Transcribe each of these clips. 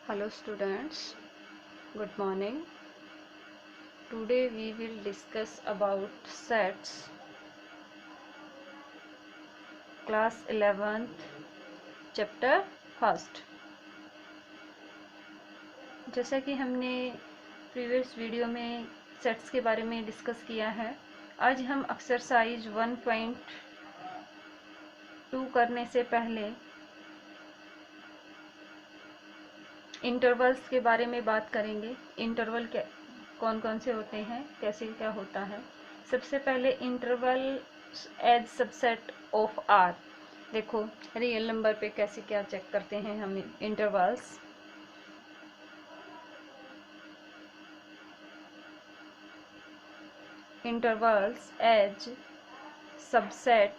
Hello students, good morning. Today we will discuss about sets, class 11th, chapter 1st. जैसा कि हमने previous video में sets के बारे में डिस्कस किया है, आज हम एक्सरसाइज 1.2 करने से पहले इंटरवल्स के बारे में बात करेंगे। इंटरवल क्या कौन कौन से होते हैं, कैसे क्या होता है। सबसे पहले interval as subset of R. देखो रियल नंबर पे कैसे क्या चेक करते हैं हम intervals. Intervals as subset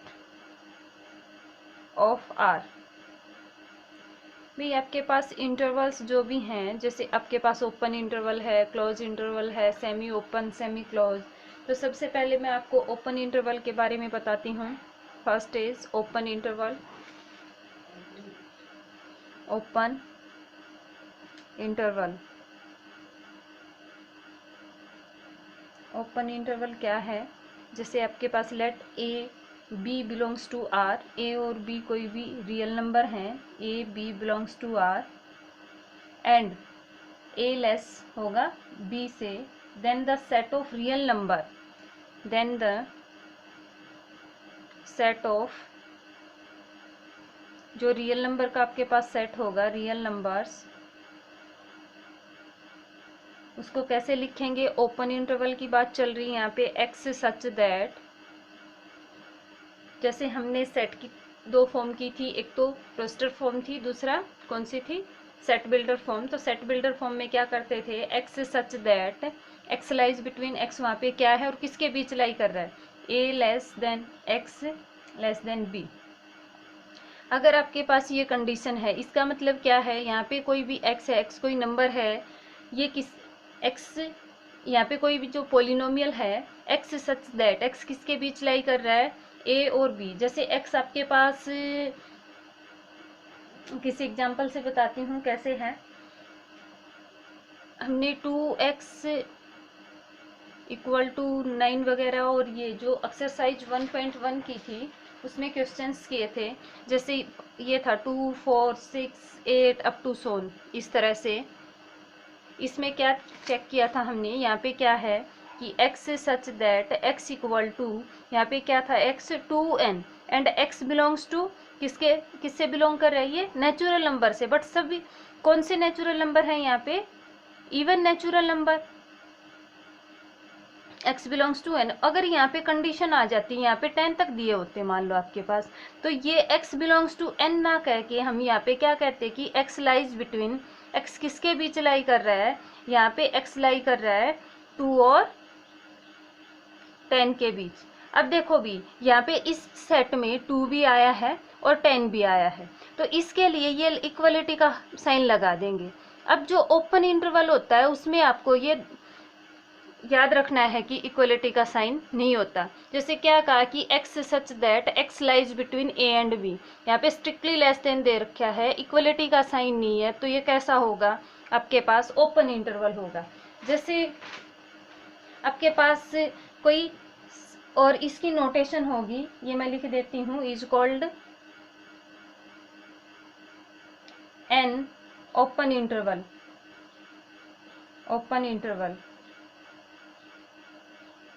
of R. भी आपके पास इंटरवल्स जो भी हैं, जैसे आपके पास ओपन इंटरवल है, क्लोज इंटरवल है, सेमी ओपन, सेमी क्लोज। तो सबसे पहले मैं आपको ओपन इंटरवल के बारे में बताती हूँ। First is open interval. Open interval, open interval क्या है? जैसे आपके पास let a b belongs to R, a और बी कोई भी रियल नंबर हैं, a b belongs to R and a less होगा बी से, then the set of real number, then the set of जो रियल नंबर का आपके पास सेट होगा, रियल नंबर्स, उसको कैसे लिखेंगे? ओपन इंटरवल की बात चल रही है यहाँ पे। एक्स सच दैट, जैसे हमने सेट की दो फॉर्म की थी, एक तो रोस्टर फॉर्म थी, दूसरा कौन सी थी? Set builder form. तो सेट बिल्डर फॉर्म में क्या करते थे? X such that x lies between x, वहाँ पे क्या है और किसके बीच लाई कर रहा है? A less than x less than b. अगर आपके पास ये कंडीशन है, इसका मतलब क्या है? यहाँ पे कोई भी एक्स है, एक्स कोई नंबर है, ये किस एक्स, यहाँ पे कोई भी जो पोलिनोमियल है, एक्स सच दैट एक्स किसके बीच लाई कर रहा है? ए और बी। जैसे एक्स आपके पास, किसी एग्जांपल से बताती हूँ कैसे है। हमने 2x इक्वल टू 9 वगैरह और ये जो एक्सरसाइज 1.1 की थी उसमें क्वेश्चंस किए थे। जैसे ये था 2, 4, 6, 8 अप टू सोन, इस तरह से। इसमें क्या चेक किया था हमने? यहाँ पे क्या है कि x such that x equal to, यहाँ पे क्या था? x 2n and x belongs to किसके, किससे बिलोंग कर रहा है? ये नेचुरल नंबर से। बट सभी कौन से नेचुरल नंबर है यहाँ पे? Even natural number. x belongs to n। अगर यहाँ पे कंडीशन आ जाती है, यहाँ पे 10 तक दिए होते मान लो आपके पास, तो ये x बिलोंग्स टू n ना कह के हम यहाँ पे क्या कहते कि x लाइज बिटवीन, x किसके बीच लाई कर रहा है? यहाँ पे x लाई कर रहा है 2 और 10 के बीच। अब देखो भी यहाँ पे इस सेट में 2 भी आया है और 10 भी आया है, तो इसके लिए ये इक्वलिटी का साइन लगा देंगे। अब जो ओपन इंटरवल होता है उसमें आपको ये याद रखना है कि इक्वलिटी का साइन नहीं होता। जैसे क्या कहा कि x such that x lies between a and b, यहाँ पे स्ट्रिक्टली लेस देन दे रखा है, इक्वलिटी का साइन नहीं है, तो ये कैसा होगा? आपके पास ओपन इंटरवल होगा। जैसे आपके पास कोई, और इसकी नोटेशन होगी, ये मैं लिख देती हूँ, is called an open interval. Open interval,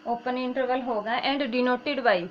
open interval होगा and denoted by,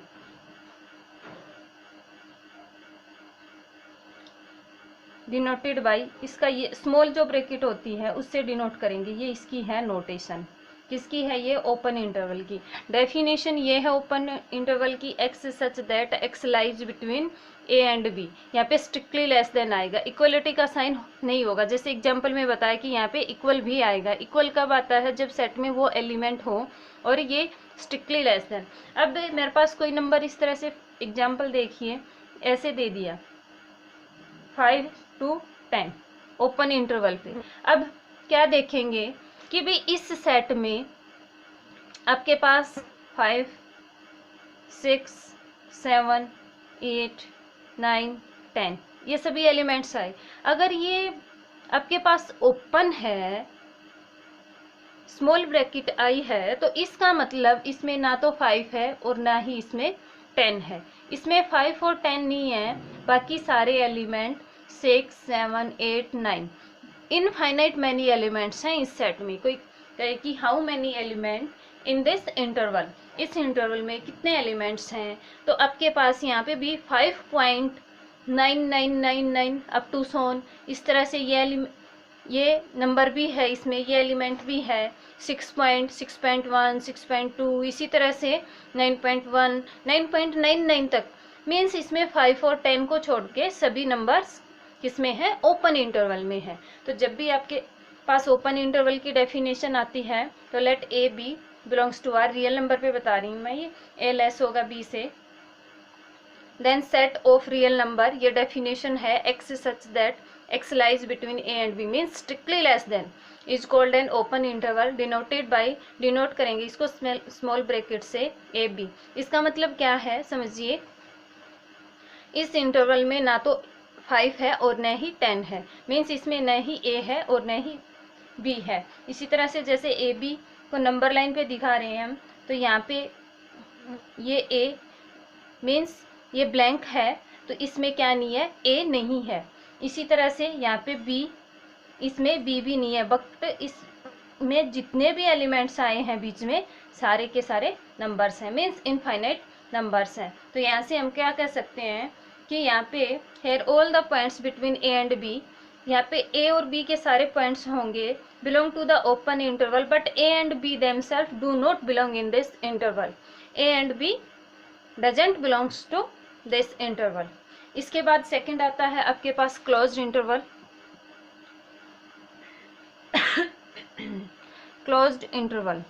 denoted by, इसका ये स्मॉल जो ब्रैकेट होती है उससे डिनोट करेंगे। ये इसकी है नोटेशन। किसकी है ये? ओपन इंटरवल की। डेफिनेशन ये है ओपन इंटरवल की, x such that x lies between a and b. यहाँ पे स्ट्रिक्टली लेस देन आएगा, इक्वलिटी का साइन नहीं होगा। जैसे एग्जांपल में बताया कि यहाँ पे इक्वल भी आएगा। इक्वल कब आता है? जब सेट में वो एलिमेंट हो और ये स्ट्रिक्टली लेस देन। अब मेरे पास कोई नंबर इस तरह से, एग्जाम्पल देखिए, ऐसे दे दिया 5 to 10 ओपन इंटरवल पे। अब क्या देखेंगे कि भाई इस सेट में आपके पास 5, 6, 7, 8, 9, 10 ये सभी एलिमेंट्स आए। अगर ये आपके पास ओपन है, स्मॉल ब्रैकेट आई है, तो इसका मतलब इसमें ना तो 5 है और ना ही इसमें 10 है। इसमें 5 और 10 नहीं है, बाकी सारे एलिमेंट 6, 7, 8, 9 इनफाइनाइट मैनी एलिमेंट्स हैं इस सेट में। कोई कहे कि how many element in this interval, इस इंटरवल में कितने एलिमेंट्स हैं, तो आपके पास यहाँ पे भी 5.9999 अप टू सोन, इस तरह से ये नंबर भी है इसमें, ये एलिमेंट भी है 6.1, 6.2, इसी तरह से 9.1, 9.99 तक। मीन्स इसमें 5 और 10 को छोड़ के सभी नंबर्स किसमें है, ओपन इंटरवल में है। तो जब भी आपके पास ओपन इंटरवल की डेफिनेशन आती है तो let a b belongs to R, real number पे बता रही हूँ मैं, ये ए लेस होगा बी से, then set of real number, ये डेफिनेशन है x such that x lies between a and b means strictly less than is called an open interval denoted by, denote करेंगे इसको स्मॉल ब्रैकेट से A B. इसका मतलब क्या है समझिए, इस इंटरवल में ना तो 5 है और न ही 10 है, मीन्स इसमें न ही a है और न ही b है। इसी तरह से जैसे ए बी को नंबर लाइन पे दिखा रहे हैं हम, तो यहाँ पे ये a मीन्स ये ब्लैंक है, तो इसमें क्या नहीं है, a नहीं है। इसी तरह से यहाँ पे b, इसमें b भी नहीं है, बट इसमें जितने भी एलिमेंट्स आए हैं बीच में सारे के सारे नंबर्स हैं, मीन्स इनफाइनाइट नंबर्स हैं। तो यहाँ से हम क्या कह सकते हैं कि यहाँ पे here all the points between a and b, यहाँ पे a और b के सारे पॉइंट्स होंगे belong to the open interval, but a and b themselves do not belong in this interval, a and b doesn't belongs to this interval. इसके बाद second आता है आपके पास closed interval. Closed interval,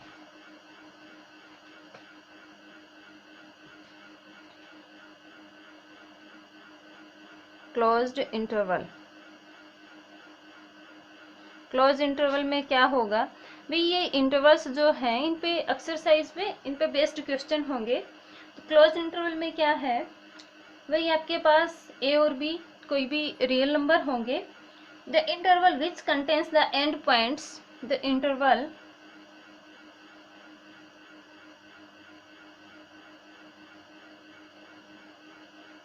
closed interval, close interval में क्या होगा भाई, ये इंटरवल्स जो हैं इन पे एक्सरसाइज में इन पे बेस्ड क्वेश्चन होंगे। तो क्लोज इंटरवल में क्या है वही, आपके पास a और b कोई भी रियल नंबर होंगे, the interval which contains the end points, the interval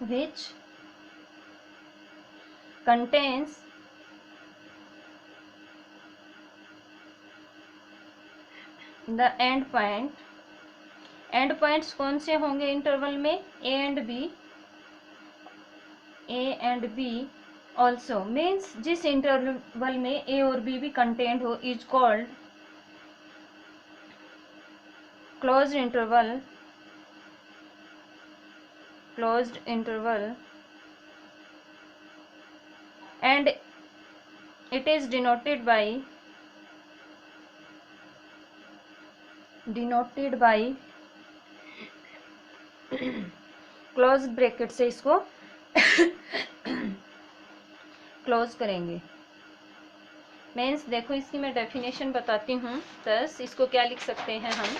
which contains the and point, and points कौन से होंगे इंटरवल में, a and b, a and b also, means जिस इंटरवल में a और b भी कंटेंट हो is called closed interval, closed interval, and it is denoted by close bracket से इसको क्लोज करेंगे। मीन्स देखो इसकी मैं डेफिनेशन बताती हूँ, बस इसको क्या लिख सकते हैं हम,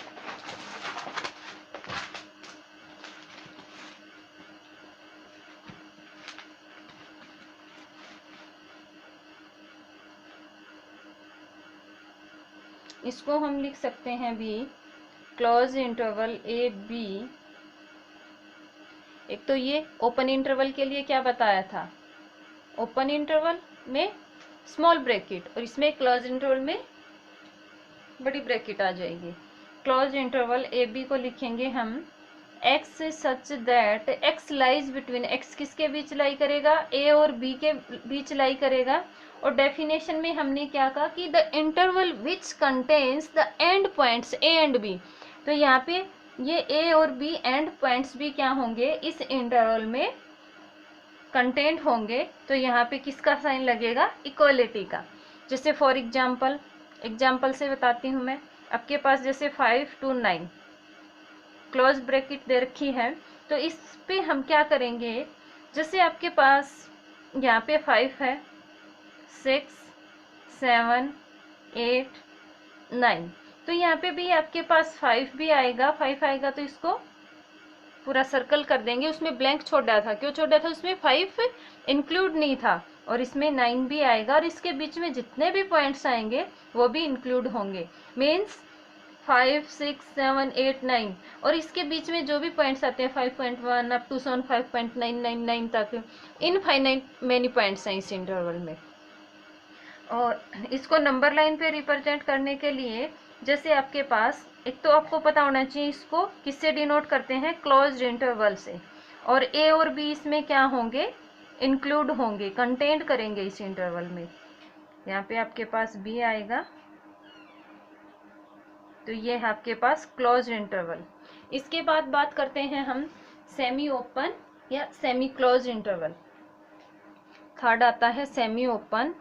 इसको हम लिख सकते हैं भी क्लोज इंटरवल ए बी। एक तो ये ओपन इंटरवल के लिए क्या बताया था, ओपन इंटरवल में स्मॉल ब्रैकेट और इसमें क्लोज इंटरवल में बड़ी ब्रैकेट आ जाएगी। क्लोज इंटरवल ए बी को लिखेंगे हम x such that x lies between, x किसके बीच लाई करेगा, ए और बी के बीच लाई करेगा। और डेफिनेशन में हमने क्या कहा कि the interval which contains the end points a and b, तो यहाँ पे ये ए और बी एंड पॉइंट्स भी क्या होंगे इस इंटरवल में कंटेंट होंगे। तो यहाँ पे किसका साइन लगेगा, इक्वलिटी का। जैसे फॉर एग्जाम्पल से बताती हूँ मैं, आपके पास जैसे 5 to 9 क्लोज ब्रैकेट दे रखी है, तो इस पे हम क्या करेंगे, जैसे आपके पास यहाँ पे 5 है, 6, 7, 8, 9, तो यहाँ पे भी आपके पास 5 भी आएगा, 5 आएगा तो इसको पूरा सर्कल कर देंगे। उसमें ब्लैंक छोड़ा था, क्यों छोड़ा था, उसमें 5 इंक्लूड नहीं था, और इसमें 9 भी आएगा, और इसके बीच में जितने भी पॉइंट्स आएंगे वो भी इंक्लूड होंगे। मीन्स 5, 6, 7, 8, 9, और इसके बीच में जो भी पॉइंट्स आते हैं 5.1 अप टू 5.999 तक, इनफाइनाइट मैनी पॉइंट्स हैं इस इंटरवल में। और इसको नंबर लाइन पे रिप्रेजेंट करने के लिए जैसे आपके पास एक तो आपको पता होना चाहिए इसको किससे डिनोट करते हैं, क्लोज्ड इंटरवल से। और ए और बी इसमें क्या होंगे, इंक्लूड होंगे, कंटेंट करेंगे इस इंटरवल में। यहाँ पे आपके पास बी आएगा, तो ये है आपके पास क्लोज्ड इंटरवल। इसके बाद बात करते हैं हम सेमी ओपन या सेमी क्लोज्ड इंटरवल। थर्ड आता है semi open,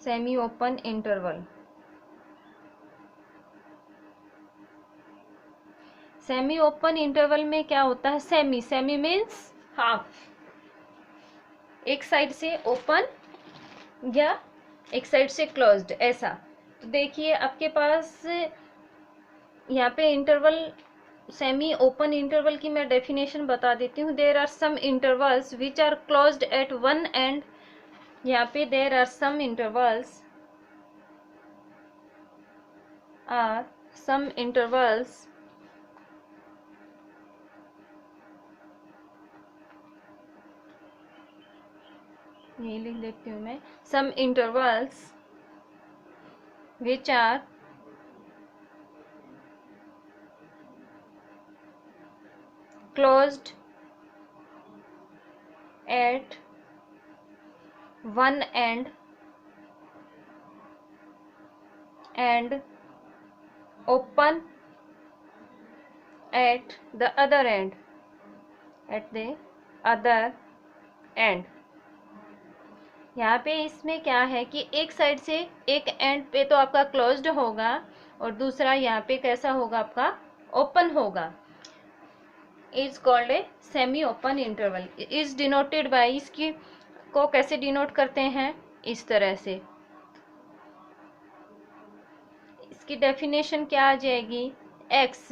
semi open interval. Semi open interval में क्या होता है, सेमी, सेमी मीन्स हाफ, एक साइड से ओपन या एक साइड से क्लोज्ड, ऐसा। तो देखिए आपके पास यहाँ पे इंटरवल, सेमी ओपन इंटरवल की मैं डेफिनेशन बता देती हूँ। There are some intervals which are closed at one end, यहाँ पे there are some intervals, are some intervals यही लिख देती हूँ मैं, some intervals which are closed at one end and open at the other end, at the other end। यहाँ पे इसमें क्या है कि एक साइड से एक एंड पे तो आपका क्लोज्ड होगा और दूसरा यहाँ पे कैसा होगा, आपका ओपन होगा। Is called a semi open interval. Is denoted by, इसकी को कैसे डिनोट करते हैं, इस तरह से। इसकी डेफिनेशन क्या आ जाएगी, x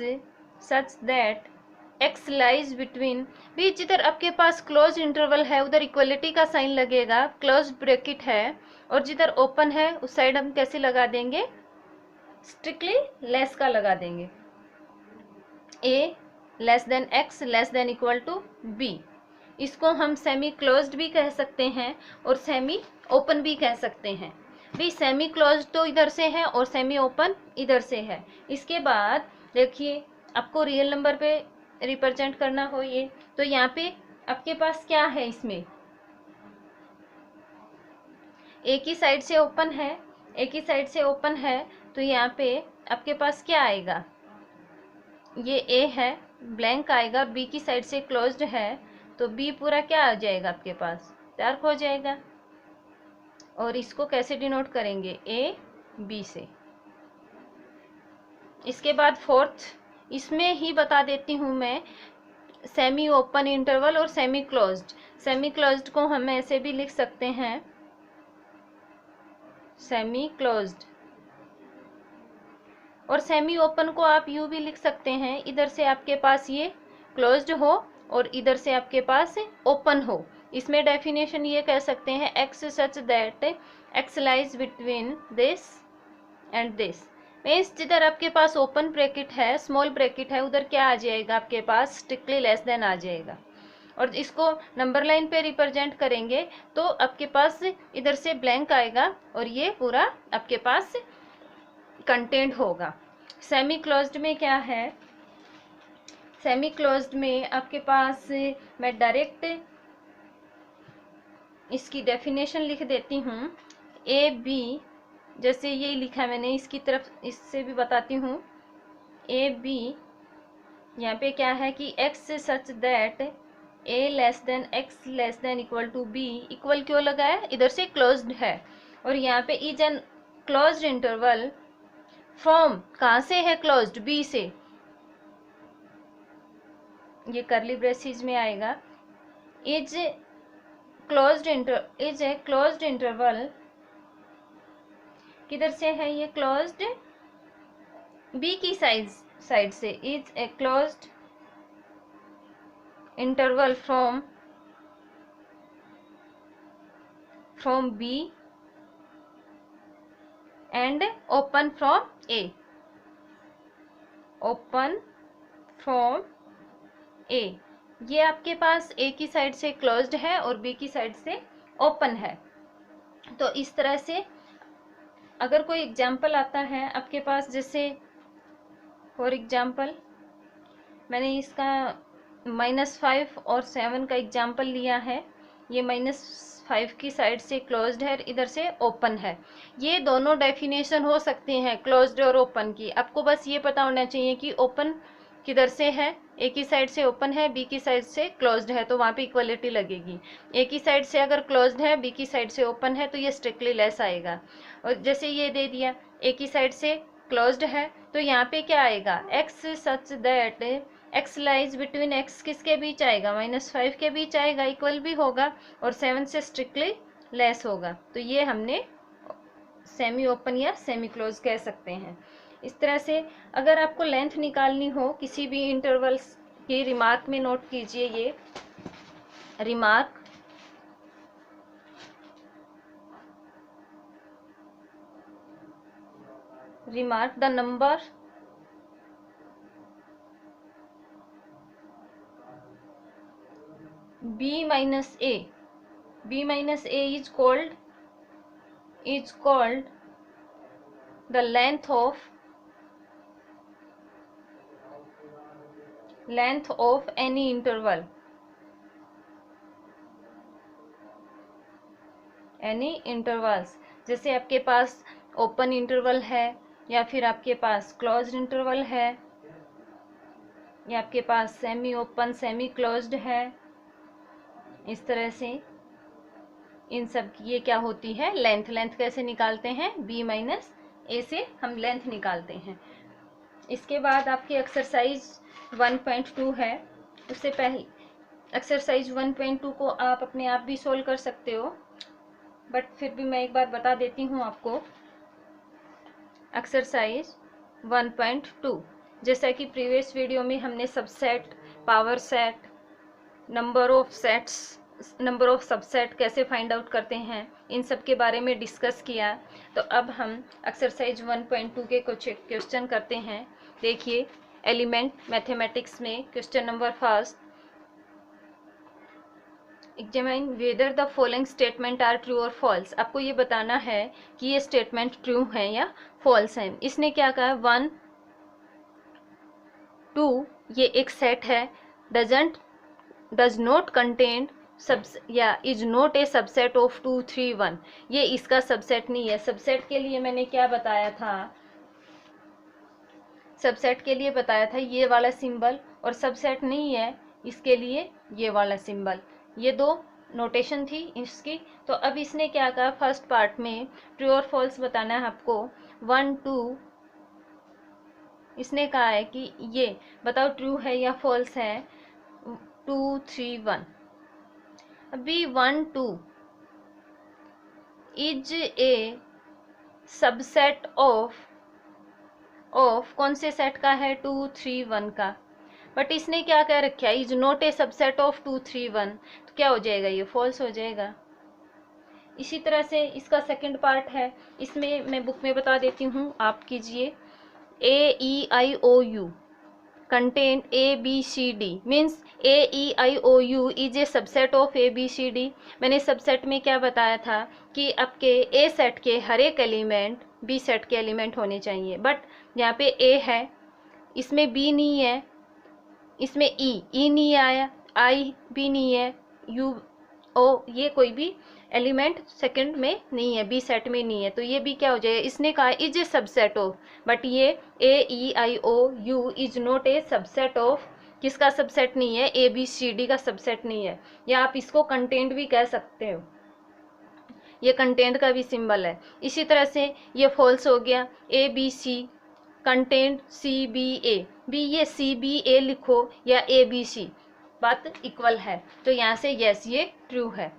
such that x lies between, भी जिधर आपके पास क्लोज इंटरवल है उधर इक्वलिटी का साइन लगेगा, क्लोज ब्रैकेट है, और जिधर ओपन है उस साइड हम कैसे लगा देंगे, स्ट्रिक्टली लेस का लगा देंगे। A less than x less than equal to b. इसको हम सेमी क्लोज्ड भी कह सकते हैं और सेमी ओपन भी कह सकते हैं। भी सेमी क्लोज्ड तो इधर से है और सेमी ओपन इधर से है। इसके बाद देखिए आपको रियल नंबर पे रिप्रेजेंट करना हो ये, तो यहाँ पे आपके पास क्या है, इसमें एक ही साइड से ओपन है, एक ही साइड से ओपन है, तो यहाँ पे आपके पास क्या आएगा, ये ए है ब्लैंक आएगा, बी की साइड से क्लोज्ड है, तो बी पूरा क्या आ जाएगा आपके पास, डार्क हो जाएगा। और इसको कैसे डिनोट करेंगे, ए बी से। इसके बाद फोर्थ, इसमें ही बता देती हूँ मैं, सेमी ओपन इंटरवल और सेमी क्लोज्ड। सेमी क्लोज्ड को हम ऐसे भी लिख सकते हैं, सेमी क्लोज्ड, और सेमी ओपन को आप यूं भी लिख सकते हैं, इधर से आपके पास ये क्लोज्ड हो और इधर से आपके पास ओपन हो। इसमें डेफिनेशन ये कह सकते हैं, x such that x lies between this and this. Means जिधर आपके पास ओपन ब्रैकेट है, स्मॉल ब्रैकेट है, उधर क्या आ जाएगा आपके पास, स्ट्रिक्टली लेस देन आ जाएगा। और इसको नंबर लाइन पे रिप्रेजेंट करेंगे तो आपके पास इधर से ब्लैंक आएगा और ये पूरा आपके पास कंटेंट होगा। सेमी क्लोज्ड में क्या है, सेमी क्लोज्ड में आपके पास मैं डायरेक्ट इसकी डेफिनेशन लिख देती हूँ, ए बी, जैसे ये लिखा है मैंने, इसकी तरफ इससे भी बताती हूँ। ए बी यहाँ पे क्या है कि x such that a less than x less than equal to b, equal क्यों लगाया, इधर से क्लोज्ड है, और यहाँ पे is an closed interval from, कहाँ से है क्लोज्ड, बी से, ये करली ब्रेसिस में आएगा, इज ए क्लोज्ड इंटरवल, किधर से है ये क्लोज्ड, बी की साइड से, is a closed interval from B and open from A, open from A। ये आपके पास A की साइड से क्लोज्ड है और B की साइड से ओपन है। तो इस तरह से अगर कोई एग्जाम्पल आता है आपके पास, जैसे फॉर एग्जाम्पल मैंने इसका -5 और 7 का एग्जाम्पल लिया है। ये -5 की साइड से क्लोज्ड है, इधर से ओपन है। ये दोनों डेफिनेशन हो सकते हैं क्लोज्ड और ओपन की। आपको बस ये पता होना चाहिए कि ओपन किधर से है, ए की साइड से ओपन है, बी की साइड से क्लोज्ड है, तो वहाँ पे इक्वलिटी लगेगी। ए की साइड से अगर क्लोज्ड है, बी की साइड से ओपन है, तो ये स्ट्रिक्टली लेस आएगा। और जैसे ये दे दिया ए की साइड से क्लोज्ड है, तो यहाँ पे क्या आएगा, x such that x lies between x किसके बीच आएगा, -5 के बीच आएगा, इक्वल भी होगा और 7 से स्ट्रिक्टली लेस होगा। तो ये हमने सेमी ओपन या सेमी क्लोज कह सकते हैं। इस तरह से अगर आपको लेंथ निकालनी हो किसी भी इंटरवल्स की, रिमार्क में नोट कीजिए ये remark, the number b minus a is called the length of any interval, intervals। जैसे आपके पास ओपन इंटरवल है, या फिर आपके पास क्लोज्ड इंटरवल है, या आपके पास सेमी ओपन सेमी क्लोज्ड है। इस तरह से इन सब की ये क्या होती है, लेंथ कैसे निकालते हैं, b माइनस ए से हम लेंथ निकालते हैं। इसके बाद आपकी एक्सरसाइज 1.2 है। उससे पहले एक्सरसाइज 1.2 को आप अपने आप भी सोल्व कर सकते हो, बट फिर भी मैं एक बार बता देती हूँ आपको। एक्सरसाइज 1.2, जैसा कि प्रीवियस वीडियो में हमने subset, power set, number of subset कैसे फाइंड आउट करते हैं, इन सब के बारे में डिस्कस किया। तो अब हम एक्सरसाइज 1.2 के कुछ क्वेश्चन करते हैं। देखिए, एलिमेंट मैथमेटिक्स में question number first, examine whether the following statement are true और फॉल्स। आपको ये बताना है कि ये स्टेटमेंट ट्रू है या फॉल्स है। इसने क्या कहा, 1 2 ये एक सेट है, डज नॉट कंटेन या is not a subset of 2 3 1। ये इसका सबसेट नहीं है। सबसेट के लिए मैंने क्या बताया था, सबसेट के लिए बताया था ये वाला सिंबल, और सबसेट नहीं है इसके लिए ये वाला सिंबल। ये दो नोटेशन थी इसकी। तो अब इसने क्या कहा, फर्स्ट पार्ट में ट्रू और फॉल्स बताना है आपको। 1 2 इसने कहा है कि ये बताओ ट्रू है या फॉल्स है, 2 3 1। अभी 1 2 इज ए सबसेट ऑफ कौन से सेट का है, 2 3 1 का। बट इसने क्या कह रखा है, is not a subset of 2 3 1। तो क्या हो जाएगा, ये फॉल्स हो जाएगा। इसी तरह से इसका सेकंड पार्ट है, इसमें मैं बुक में बता देती हूँ, आप कीजिए। AEIOU contain ABCD means AEIOU is a subset of ABCD। मैंने सबसेट में क्या बताया था कि आपके A सेट के हर एक एलिमेंट B सेट के एलिमेंट होने चाहिए, बट यहाँ पे A है, इसमें B नहीं है, इसमें E नहीं आया, I भी नहीं है, U O ये कोई भी एलिमेंट सेकंड में नहीं है, बी सेट में नहीं है। तो ये भी क्या हो जाएगा, इसने कहा is a subset of, but ये AEIOU is not a subset of, किसका सबसेट नहीं है, ABCD का सबसेट नहीं है। या आप इसको कंटेंट भी कह सकते हो, ये कंटेंट का भी सिंबल है। इसी तरह से ये फॉल्स हो गया, ABC कंटेंट CBA, भी ये CBA लिखो या ABC, बात इक्वल है। तो यहाँ से यस ये ट्रू है।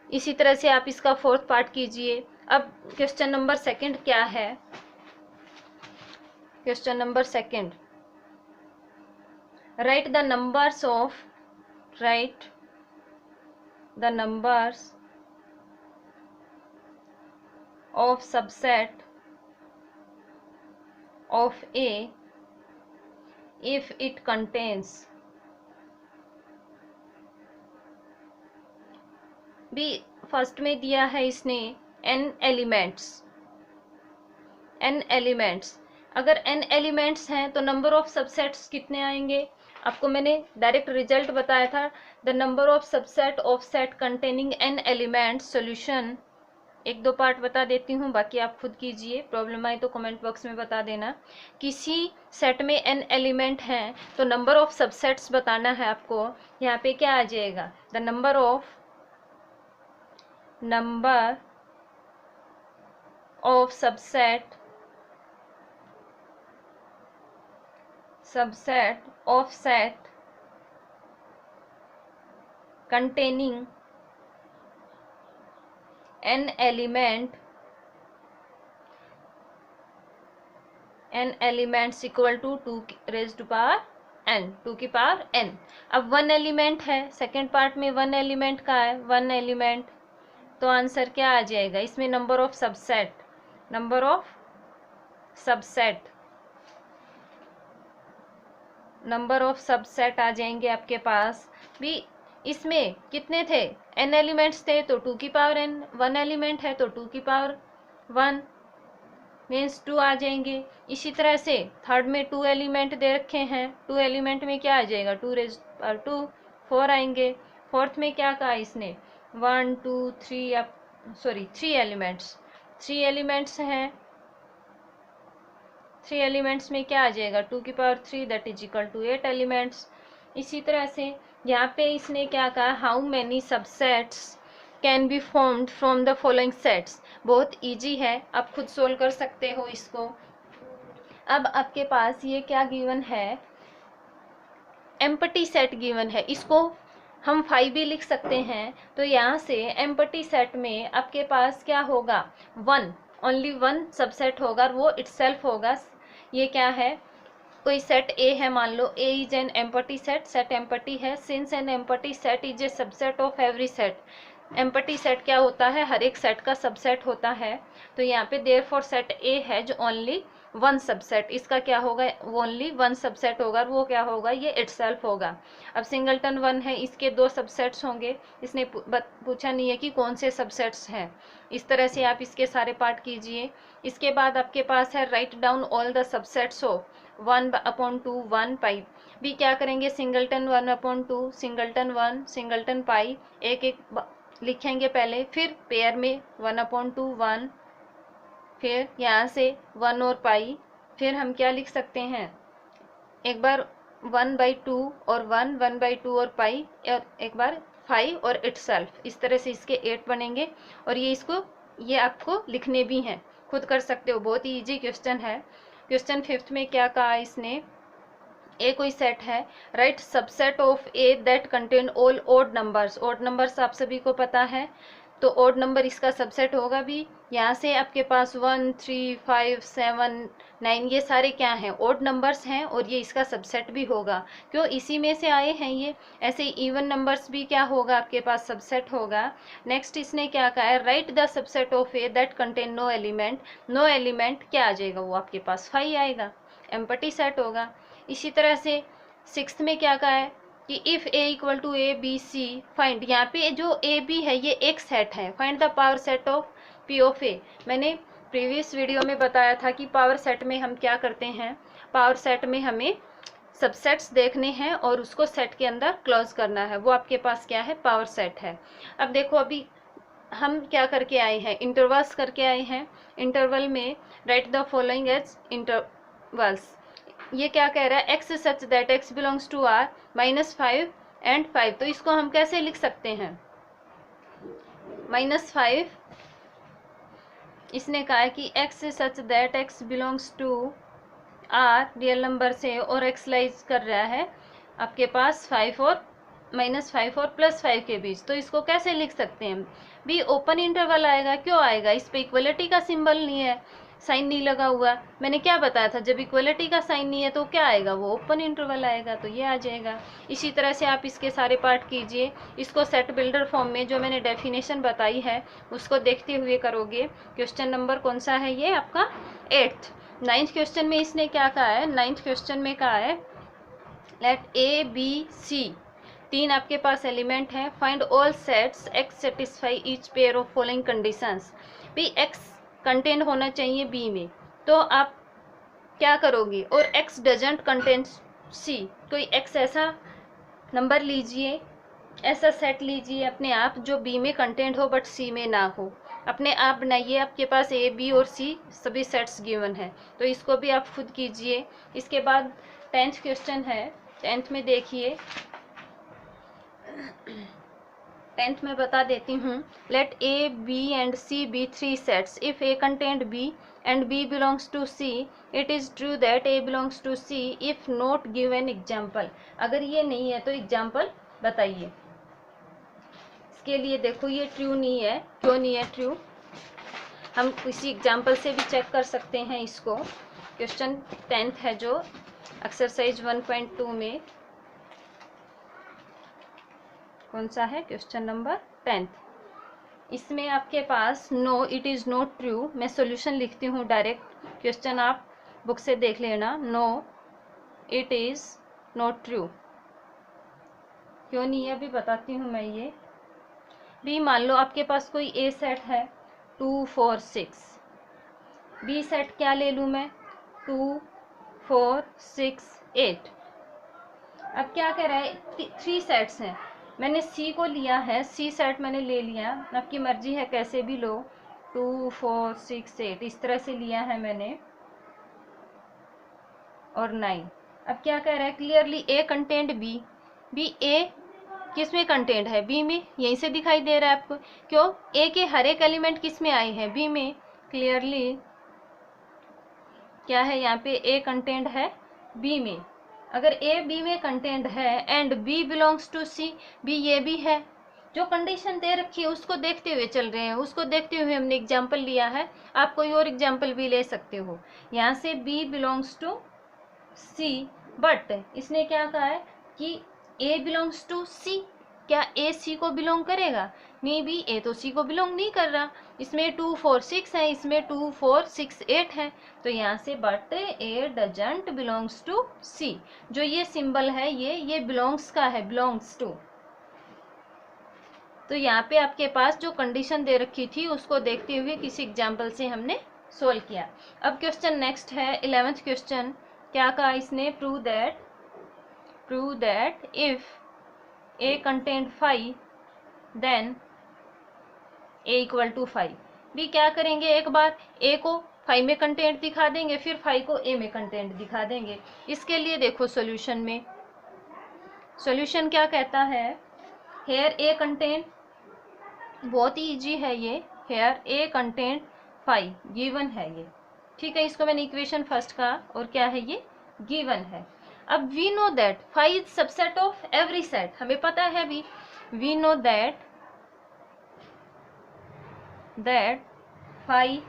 इसी तरह से आप इसका फोर्थ पार्ट कीजिए। अब क्वेश्चन नंबर सेकंड क्या है, question number second, right the numbers of write the numbers of subset of A if it contains भी फर्स्ट में दिया है इसने n एलिमेंट्स। n एलिमेंट्स, अगर n एलिमेंट्स हैं तो नंबर ऑफ सबसेट्स कितने आएंगे? आपको मैंने डायरेक्ट रिजल्ट बताया था, the number of subset of set containing n elements. Solution एक दो पार्ट बता देती हूँ, बाकी आप खुद कीजिए, प्रॉब्लम आए तो कमेंट बॉक्स में बता देना। किसी सेट में n एलिमेंट हैं तो नंबर ऑफ सबसेट्स बताना है आपको। यहाँ पे क्या आ जाएगा? The number of subset of set containing n elements equal to 2 raised to power n, 2 की पावर n। अब 1 एलिमेंट है, सेकेंड पार्ट में 1 एलिमेंट का है, 1 एलिमेंट, तो आंसर क्या आ जाएगा इसमें? नंबर ऑफ सबसेट आ जाएंगे आपके पास भी। इसमें कितने थे? n एलिमेंट्स थे तो 2 की पावर n, 1 एलिमेंट है तो 2 की पावर 1 मीन्स 2 आ जाएंगे। इसी तरह से थर्ड में 2 एलिमेंट दे रखे हैं, 2 एलिमेंट में क्या आ जाएगा? 2 रेज़ पावर 2, 4 आएंगे। फोर्थ में क्या कहा इसने? 1 2 3 3 एलिमेंट्स हैं, 3 एलिमेंट्स में क्या आ जाएगा? 2 की power 3 that is equal to 8 elements. इसी तरह से यहाँ पे इसने क्या कहा? How many subsets can be formed from the following sets. बहुत इजी है, आप खुद सोल्व कर सकते हो इसको। अब आपके पास ये क्या गिवन है? एम्प्टी सेट गिवन है, इसको हम 5 भी लिख सकते हैं। तो यहाँ से एम्प्टी सेट में आपके पास क्या होगा? 1, ओनली 1 सबसेट होगा, वो इटसेल्फ होगा। ये क्या है? कोई सेट A है, मान लो A is an empty set, set empty है। Since an empty set is a subset of every set, empty set क्या होता है? हर एक सेट का सबसेट होता है। तो यहाँ पे देयरफॉर सेट A है जो ओनली 1 सबसेट, इसका क्या होगा? ओनली 1 सबसेट होगा, वो क्या होगा? ये इटसेल्फ होगा। अब सिंगलटन 1 है, इसके 2 सबसेट्स होंगे, इसने पूछा नहीं है कि कौन से सबसेट्स हैं। इस तरह से आप इसके सारे पार्ट कीजिए। इसके बाद आपके पास है write down all the subsets of 1/2 1 पाई। भी क्या करेंगे? सिंगलटन 1/2, सिंगलटन 1, सिंगलटन पाई, एक एक लिखेंगे पहले, फिर पेयर में 1/2 1, फिर यहाँ से 1 और पाई, फिर हम क्या लिख सकते हैं? एक बार 1/2 और 1, 1/2 और पाई, और एक बार 5 और इटसेल्फ। इस तरह से इसके 8 बनेंगे। और ये आपको लिखने भी हैं, खुद कर सकते हो, बहुत ही ईजी क्वेश्चन है। क्वेश्चन 5th में क्या कहा इसने? ए कोई सेट है, write subset of a that contain all odd numbers. Odd numbers आप सभी को पता है, तो ओड नंबर इसका सबसेट होगा भी। यहाँ से आपके पास 1 3 5 7 9 ये सारे क्या हैं? ओड नंबर्स हैं, और ये इसका सबसेट भी होगा, क्यों? इसी में से आए हैं ये। ऐसे इवन नंबर्स भी क्या होगा? आपके पास सबसेट होगा। नेक्स्ट इसने क्या कहा है? Write the subset of a that contain no element. No element क्या आ जाएगा? वो आपके पास 5 आएगा, एम्प्टी सेट होगा। इसी तरह से 6th में क्या कहा है कि if a equal to a b c find. यहाँ पे जो ए बी है ये एक सेट है, find the power set of P of A. मैंने प्रीवियस वीडियो में बताया था कि पावर सेट में हम क्या करते हैं? पावर सेट में हमें सबसेट्स देखने हैं और उसको सेट के अंदर क्लोज करना है, वो आपके पास क्या है? पावर सेट है। अब देखो, अभी हम क्या करके आए हैं? इंटरवल्स करके आए हैं। इंटरवल में write the following as intervals. ये क्या कह रहा है? X such that x belongs to R -5 and 5। तो इसको हम कैसे लिख सकते हैं? -5, इसने कहा है कि x such that x belongs to R real number से, और एक्स लाइज कर रहा है आपके पास 5 और -5 और +5 के बीच। तो इसको कैसे लिख सकते हैं? भी ओपन इंटरवल आएगा। क्यों आएगा? इस पे इक्वलिटी का सिंबल नहीं है, साइन नहीं लगा हुआ, मैंने क्या बताया था, जब इक्वलिटी का साइन नहीं है तो क्या आएगा, वो ओपन इंटरवल आएगा, तो ये आ जाएगा। इसी तरह से आप इसके सारे पार्ट कीजिए। इसको सेट बिल्डर फॉर्म में जो मैंने डेफिनेशन बताई है उसको देखते हुए करोगे। क्वेश्चन नंबर कौन सा है ये आपका 8th। 9th क्वेश्चन में इसने क्या कहा है, 9th क्वेश्चन में कहा है लेट ए बी सी, 3 आपके पास एलिमेंट हैं, find all sets x satisfy each pair of following conditions. भी एक्स कंटेंट होना चाहिए बी में, तो आप क्या करोगे, और एक्स डजंट कंटेंट सी, कोई एक्स ऐसा नंबर लीजिए, ऐसा सेट लीजिए अपने आप जो बी में कंटेंट हो बट सी में ना हो, अपने आप बनाइए। आपके पास ए बी और सी सभी सेट्स गिवन है, तो इसको भी आप खुद कीजिए। इसके बाद 10th क्वेश्चन है, 10th में देखिए, 10th में बता देती हूँ। Let a b and c be 3 sets, if a content b and b belongs to c, it is true that a belongs to c, if not given example. अगर ये नहीं है तो एग्जाम्पल बताइए। इसके लिए देखो ये ट्रू नहीं है, क्यों नहीं है ट्रू, हम किसी एग्जाम्पल से भी चेक कर सकते हैं इसको। क्वेश्चन 10th है जो एक्सरसाइज 1.2 में कौन सा है, क्वेश्चन नंबर 10th। इसमें आपके पास no it is not true, मैं सॉल्यूशन लिखती हूँ डायरेक्ट, क्वेश्चन आप बुक से देख लेना। No it is not true, क्यों नहीं है अभी बताती हूँ मैं ये भी। मान लो आपके पास कोई ए सेट है 2 4 6, बी सेट क्या ले लूँ मैं 2 4 6 8। अब क्या कह रहा है, 3 सेट्स हैं, मैंने सी को लिया है, सी सेट मैंने ले लिया, आपकी मर्जी है कैसे भी लो, 2 4 6 8 इस तरह से लिया है मैंने, और 9। अब क्या कह रहा है, clearly a content b, b a किस में कंटेंट है, बी में, यहीं से दिखाई दे रहा है आपको, क्यों, ए के हर एक एलिमेंट किस में आए हैं, बी में। क्लियरली क्या है यहाँ पे, ए कंटेंट है बी में। अगर ए बी में कंटेंट है and b belongs to c, b ये भी है, जो कंडीशन दे रखी है उसको देखते हुए चल रहे हैं, उसको देखते हुए हमने एग्जाम्पल लिया है। आप कोई और एग्जाम्पल भी ले सकते हो, यहाँ से b belongs to c, but इसने क्या कहा है कि ए बिलोंग्स टू सी, क्या ए सी को बिलोंग करेगा, नहीं भी, ए तो सी को बिलोंग नहीं कर रहा। इसमें 2 4 6 है, इसमें 2 4 6 8 है, तो यहाँ से but a doesn't belongs to C, जो ये सिंबल है ये बिलोंग्स का है, बिलोंग्स टू। तो यहाँ पे आपके पास जो कंडीशन दे रखी थी उसको देखते हुए किसी एग्जाम्पल से हमने सोल्व किया। अब क्वेश्चन नेक्स्ट है 11th क्वेश्चन, क्या कहा इसने, prove that if a content 5 then a equal to 5। भी क्या करेंगे, एक बार ए को 5 में कंटेंट दिखा देंगे, फिर 5 को ए में कंटेंट दिखा देंगे। इसके लिए देखो सॉल्यूशन में, सॉल्यूशन क्या कहता है, हेयर ए कंटेंट, बहुत ही ईजी है ये, हेयर ए कंटेंट 5 गिवन है ये, ठीक है, इसको मैंने इक्वेशन फर्स्ट कहा, और क्या है ये गिवन है। अब we know that 5 is subset of every set, हमें पता है भी, we know that 5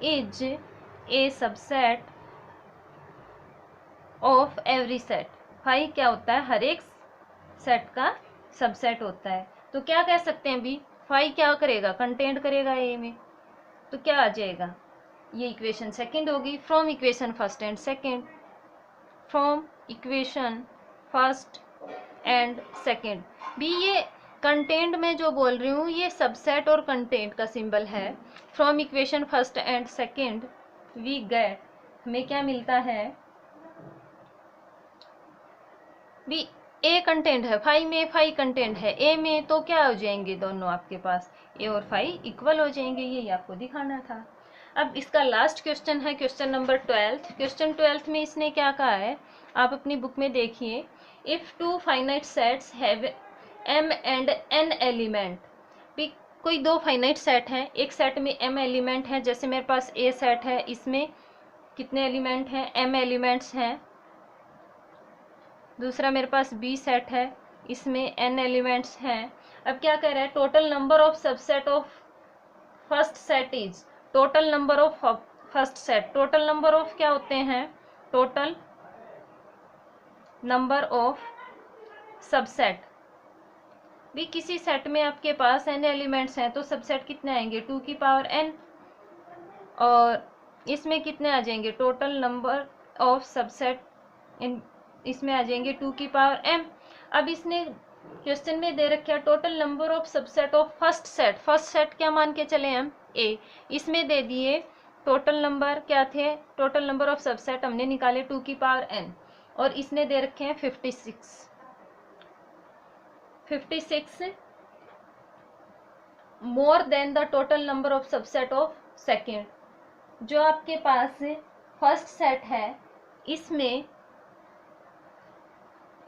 is a subset of every set. 5 क्या होता है, हर एक सेट का सबसेट होता है। तो क्या कह सकते हैं भी, 5 क्या करेगा, कंटेंट करेगा ए में, तो क्या आ जाएगा, ये इक्वेशन सेकंड होगी। From equation first and second, from equation first and second भी, ये कंटेंट में जो बोल रही हूँ ये सबसेट और कंटेंट का सिंबल है। From equation first and second we get, हमें क्या मिलता है भी, ए कंटेंट है 5 में, 5 कंटेंट है ए में, तो क्या हो जाएंगे दोनों आपके पास, ए और 5 इक्वल हो जाएंगे, यही आपको दिखाना था। अब इसका लास्ट क्वेश्चन है क्वेश्चन नंबर 12। क्वेश्चन 12 में इसने क्या कहा है, आप अपनी बुक में देखिए, if 2 finite sets have m and n element, भी कोई 2 फाइनाइट सेट हैं, एक सेट में m एलिमेंट हैं, जैसे मेरे पास a सेट है, इसमें कितने एलिमेंट हैं, m एलिमेंट्स हैं। दूसरा मेरे पास b सेट है, इसमें n एलिमेंट्स हैं। अब क्या कह रहा है, total number of subset of first set is, total number of first set, total number of क्या होते हैं, टोटल नंबर ऑफ सबसेट। भी किसी सेट में आपके पास n एलिमेंट्स हैं तो सबसेट कितने आएंगे, 2 की पावर n, और इसमें कितने आ जाएंगे, टोटल नंबर ऑफ सबसेट इसमें आ जाएंगे 2 की पावर m। अब इसने क्वेश्चन में दे रखा है total number of subset of first set, first set क्या मान के चले हम, a, इसमें दे दिए टोटल नंबर क्या थे, टोटल नंबर ऑफ सबसेट हमने निकाले 2 की पावर n, और इसने दे रखे हैं 56 more then the total number of subset of second. जो आपके पास फर्स्ट सेट है इसमें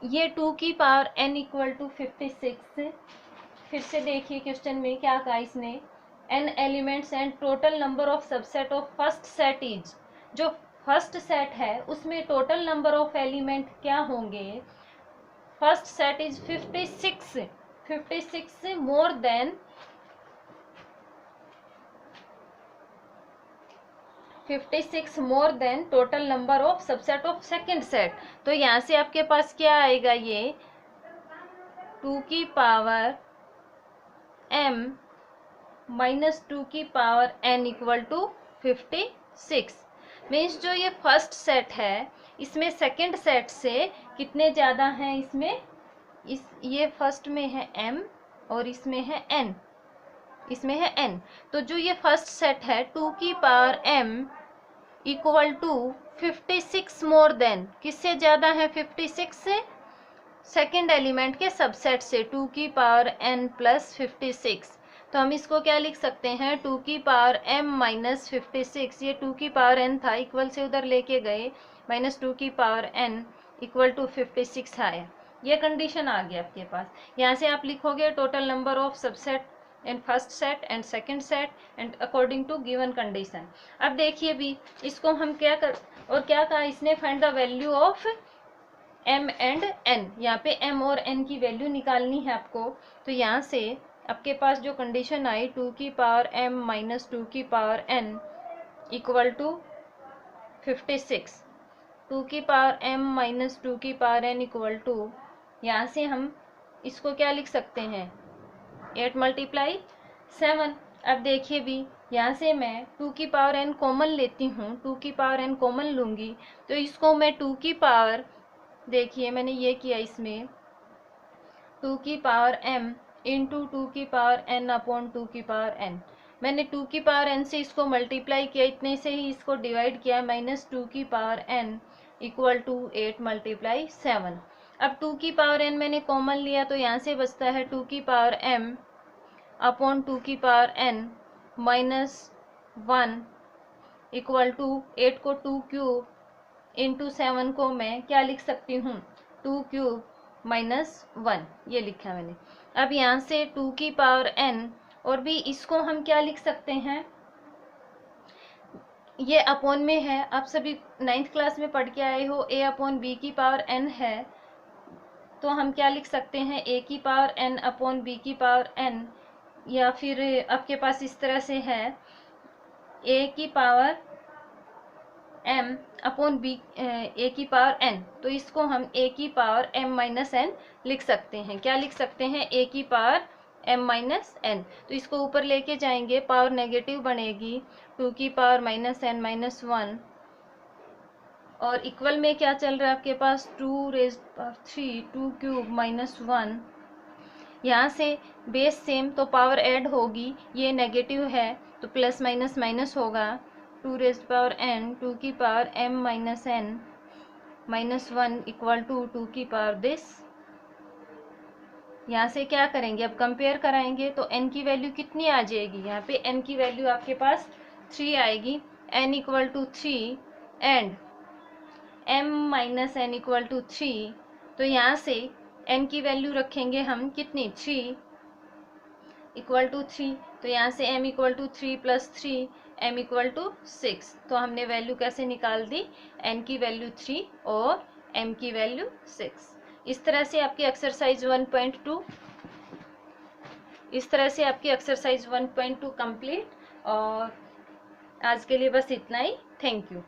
ये 2 की पावर n इक्वल टू 56, फिर से देखिए क्वेश्चन में क्या कहा इसने, n elements and total number of subset of first set is, जो फर्स्ट सेट है उसमें टोटल नंबर ऑफ एलिमेंट क्या होंगे, first set is 56 more then 56 more then total number of subset of second set. तो यहाँ से आपके पास क्या आएगा, ये 2 की पावर m माइनस 2 की power n equal to 56। Means जो ये फर्स्ट सेट है इसमें सेकेंड सेट से कितने ज़्यादा हैं, ये फर्स्ट में है m और इसमें है n, इसमें है n। तो जो ये फर्स्ट सेट है 2 की power m equal to 56 more than, किससे ज़्यादा है 56 से, सेकेंड एलिमेंट के सबसेट से 2 की पावर n प्लस 56। तो हम इसको क्या लिख सकते हैं, 2 की पावर m माइनस 56, ये 2 की पावर n था, इक्वल से उधर लेके गए, माइनस 2 की पावर n इक्वल टू 56 आया। ये कंडीशन आ गया आपके पास। यहाँ से आप लिखोगे total number of subset in first set and second set and according to given condition. अब देखिए भी इसको हम क्या कहा इसने, find the value of m and n, यहाँ पे m और n की वैल्यू निकालनी है आपको। तो यहाँ से आपके पास जो कंडीशन आई 2 की पावर m माइनस 2 की पावर n इक्वल टू 56, 2 की पावर m माइनस 2 की पावर n इक्वल टू, यहाँ से हम इसको क्या लिख सकते हैं, 8 मल्टीप्लाई 7। अब देखिए भी यहाँ से मैं 2 की पावर n कॉमन लेती हूँ, 2 की पावर n कॉमन लूँगी तो इसको मैं 2 की पावर, देखिए मैंने ये किया इसमें 2 की पावर m इंटू 2 की पावर n अपॉन 2 की पावर n, मैंने 2 की पावर n से इसको मल्टीप्लाई किया, इतने से ही इसको डिवाइड किया, माइनस 2 की power n equal to 8 multiply 7। अब 2 की पावर n मैंने कॉमन लिया तो यहाँ से बचता है 2 की पावर m अपॉन 2 की power n minus 1 equal to 8 को 2 क्यूब इंटू 7 को मैं क्या लिख सकती हूँ, 2 क्यूब माइनस 1, ये लिखा मैंने। अब यहाँ से 2 की पावर n, और भी इसको हम क्या लिख सकते हैं, ये अपॉन में है, आप सभी 9th क्लास में पढ़ के आए हो, a अपॉन b की पावर n है, तो हम क्या लिख सकते हैं, a की पावर n अपॉन b की पावर n, या फिर आपके पास इस तरह से है a की power m upon b a की पावर n, तो इसको हम a की पावर m माइनस n लिख सकते हैं। क्या लिख सकते हैं, a की पावर m माइनस n, तो इसको ऊपर लेके जाएंगे, पावर नेगेटिव बनेगी, 2 की पावर माइनस n माइनस 1, और इक्वल में क्या चल रहा है आपके पास, 2 रेज़्ड पावर 3, 2 क्यूब माइनस 1। यहाँ से बेस सेम तो पावर ऐड होगी, ये नेगेटिव है तो प्लस माइनस माइनस होगा, 2 रेज़्ड पावर n, 2 की power m minus n minus 1 equal to 2 की पावर दिस। यहाँ से क्या करेंगे, अब कंपेयर कराएंगे तो n की वैल्यू कितनी आ जाएगी, यहाँ पे n की वैल्यू आपके पास 3 आएगी, n equal to 3 and m minus n equal to 3। तो यहाँ से n की वैल्यू रखेंगे हम कितनी, 3 इक्वल टू 3, तो यहाँ से m equal to 3 plus 3 m equal to 6। तो हमने वैल्यू कैसे निकाल दी, n की वैल्यू 3 और m की वैल्यू 6। इस तरह से आपकी एक्सरसाइज 1.2 कंप्लीट। और आज के लिए बस इतना ही। Thank you.